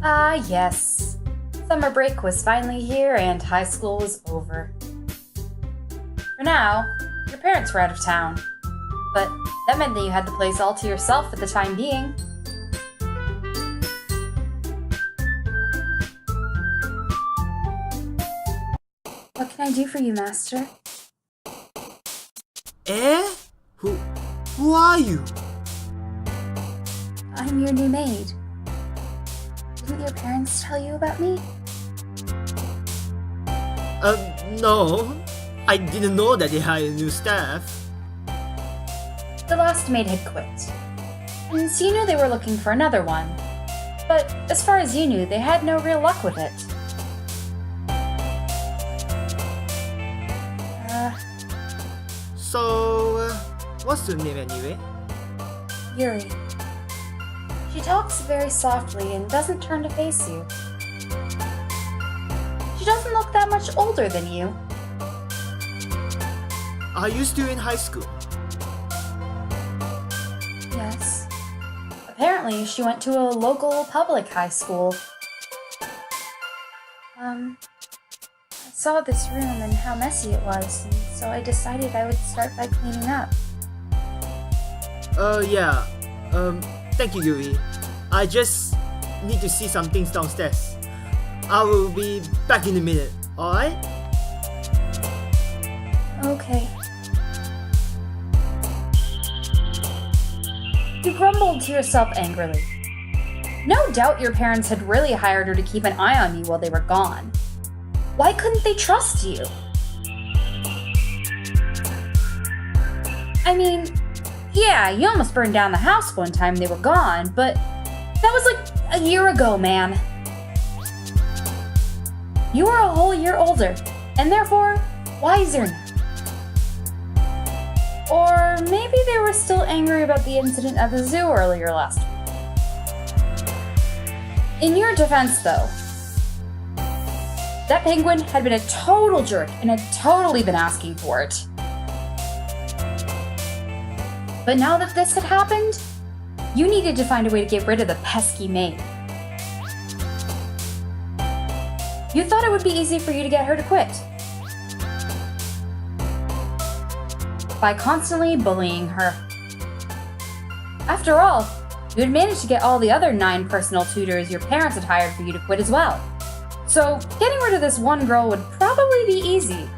Ah, yes. Summer break was finally here and high school was over. For now, your parents were out of town, but that meant that you had the place all to yourself for the time being. What can I do for you, Master? Eh? Who are you? I'm your new maid. Didn't your parents tell you about me? No. I didn't know that they hired new staff. The last maid had quit, and so you knew they were looking for another one. But as far as you knew, they had no real luck with it. So, what's your name anyway? Yuri. She talks very softly and doesn't turn to face you. She doesn't look that much older than you. Are you still in high school? Yes. Apparently, she went to a local public high school. I saw this room and how messy it was, and so I decided I would start by cleaning up. Yeah. Thank you, Yuri. I just need to see some things downstairs. I will be back in a minute, alright? Okay. You grumbled to yourself angrily. No doubt your parents had really hired her to keep an eye on you while they were gone. Why couldn't they trust you? I mean, yeah, you almost burned down the house one time they were gone, but that was like a year ago, man. You are a whole year older, and therefore wiser now. Or maybe they were still angry about the incident at the zoo earlier last week. In your defense, though, that penguin had been a total jerk and had totally been asking for it. But now that this had happened, you needed to find a way to get rid of the pesky maid. You thought it would be easy for you to get her to quit. By constantly bullying her. After all, you had managed to get all the other 9 personal tutors your parents had hired for you to quit as well. So, getting rid of this one girl would probably be easy.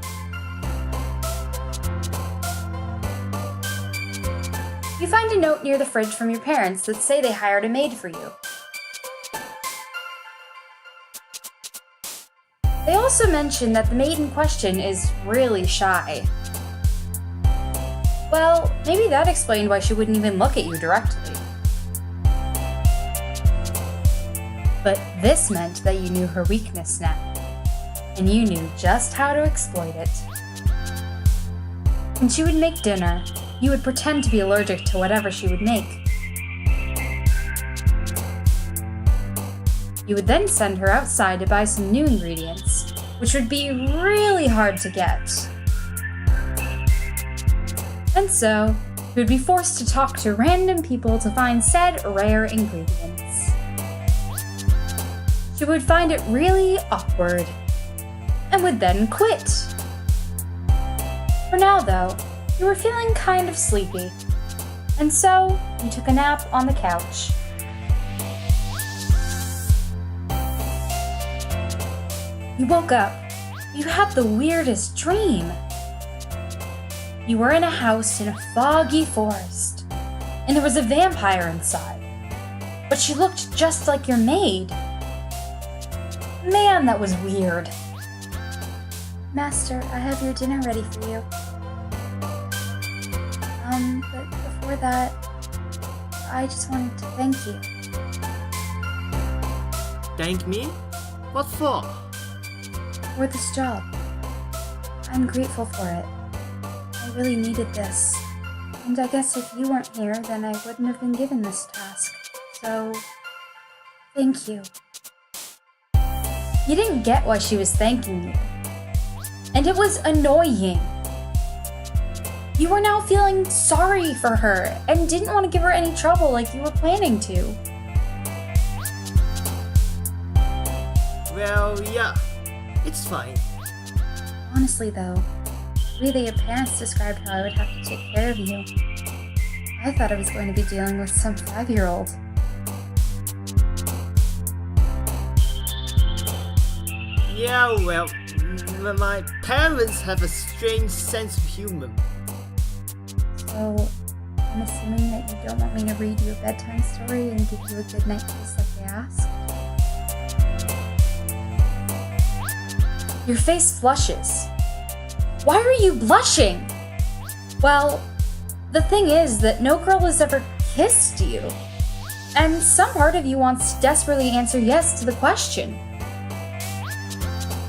You find a note near the fridge from your parents that say they hired a maid for you. They also mention that the maid in question is really shy. Well, maybe that explained why she wouldn't even look at you directly. But this meant that you knew her weakness now, and you knew just how to exploit it. When she would make dinner, you would pretend to be allergic to whatever she would make. You would then send her outside to buy some new ingredients, which would be really hard to get. And so, you would be forced to talk to random people to find said rare ingredients. She would find it really awkward, and would then quit. For now, though, you were feeling kind of sleepy, and so you took a nap on the couch. You woke up. You had the weirdest dream. You were in a house in a foggy forest, and there was a vampire inside, but she looked just like your maid. Man, that was weird. Master, I have your dinner ready for you. But before that, I just wanted to thank you. Thank me? What for? For this job. I'm grateful for it. I really needed this. And I guess if you weren't here, then I wouldn't have been given this task. So, thank you. You didn't get why she was thanking you. And it was annoying. You were now feeling sorry for her and didn't want to give her any trouble like you were planning to. Well, yeah, it's fine. Honestly though, the way that your parents described how I would have to take care of you, I thought I was going to be dealing with some 5-year-old. Yeah, well, my parents have a strange sense of humor. So, I'm assuming that you don't want me to read you a bedtime story and give you a good night kiss like they asked? Your face flushes. Why are you blushing? Well, the thing is that no girl has ever kissed you. And some part of you wants to desperately answer yes to the question.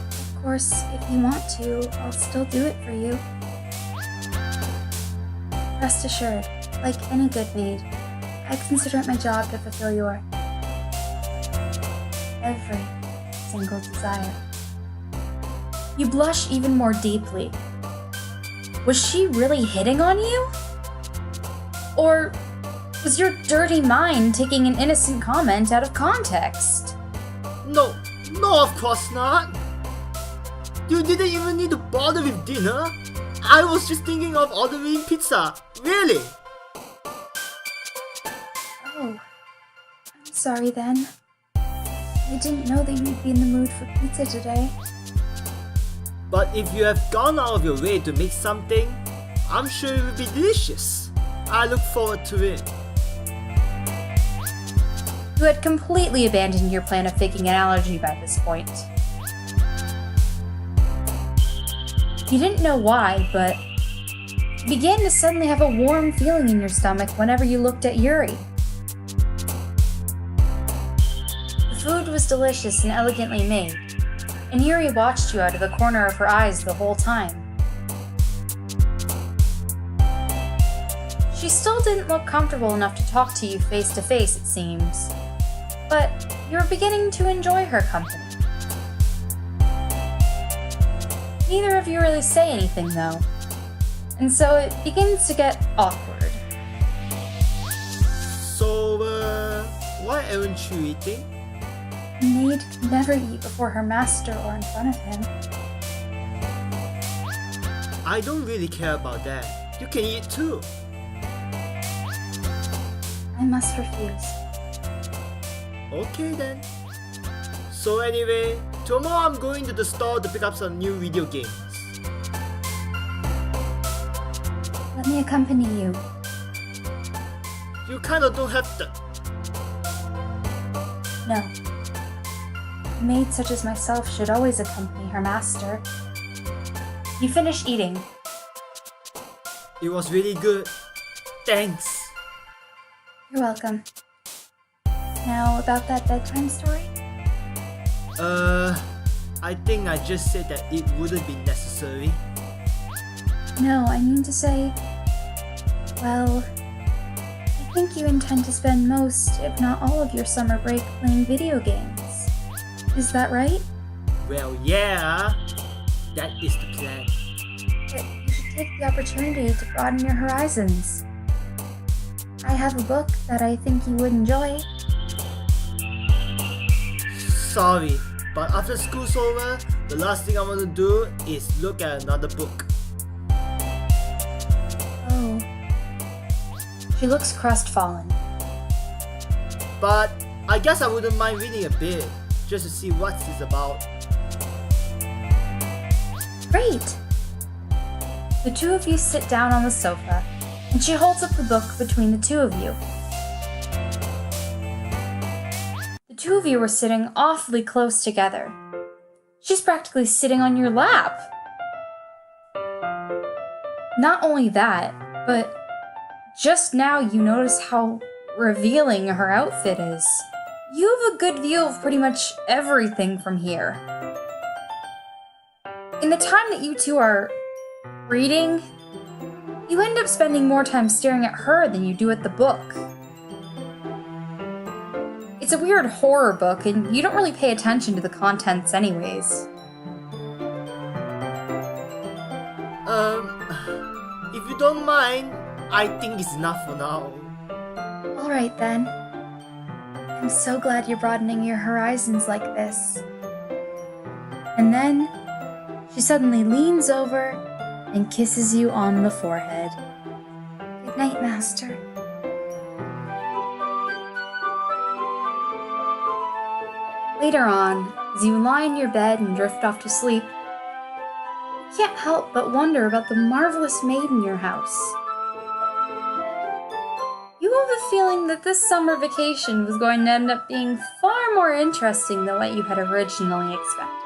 Of course, if you want to, I'll still do it for you. Rest assured, like any good maid, I consider it my job to fulfill your every single desire. You blush even more deeply. Was she really hitting on you? Or was your dirty mind taking an innocent comment out of context? No, of course not. You didn't even need to bother with dinner. I was just thinking of ordering pizza. Really? Oh, I'm sorry then. I didn't know that you'd be in the mood for pizza today. But if you have gone out of your way to make something, I'm sure it will be delicious. I look forward to it. You had completely abandoned your plan of faking an allergy by this point. You didn't know why, but you began to suddenly have a warm feeling in your stomach whenever you looked at Yuri. The food was delicious and elegantly made, and Yuri watched you out of the corner of her eyes the whole time. She still didn't look comfortable enough to talk to you face to face, it seems, but you were beginning to enjoy her company. Neither of you really say anything though, and so it begins to get awkward. So, why aren't you eating? Maid can never eat before her master or in front of him. I don't really care about that. You can eat too. I must refuse. Okay then. So anyway, tomorrow I'm going to the store to pick up some new video games. Let me accompany you. You kinda don't have to. No. A maid such as myself should always accompany her master. You finish eating. It was really good. Thanks. You're welcome. Now, about that bedtime story? I think I just said that it wouldn't be necessary. No, I mean to say, well, I think you intend to spend most, if not all of your summer break playing video games. Is that right? Well, yeah. That is the plan. But you should take the opportunity to broaden your horizons. I have a book that I think you would enjoy. Sorry, but after school's over, the last thing I want to do is look at another book. Oh. She looks crestfallen. But I guess I wouldn't mind reading a bit, just to see what it's about. Great! The two of you sit down on the sofa, and she holds up the book between the two of you. The two of you are sitting awfully close together. She's practically sitting on your lap. Not only that, but just now you notice how revealing her outfit is. You have a good view of pretty much everything from here. In the time that you two are reading, you end up spending more time staring at her than you do at the book. It's a weird horror book, and you don't really pay attention to the contents anyways. If you don't mind, I think it's enough for now. Alright then. I'm so glad you're broadening your horizons like this. And then she suddenly leans over and kisses you on the forehead. Good night, Master. Later on, as you lie in your bed and drift off to sleep, you can't help but wonder about the marvelous maid in your house. You have a feeling that this summer vacation was going to end up being far more interesting than what you had originally expected.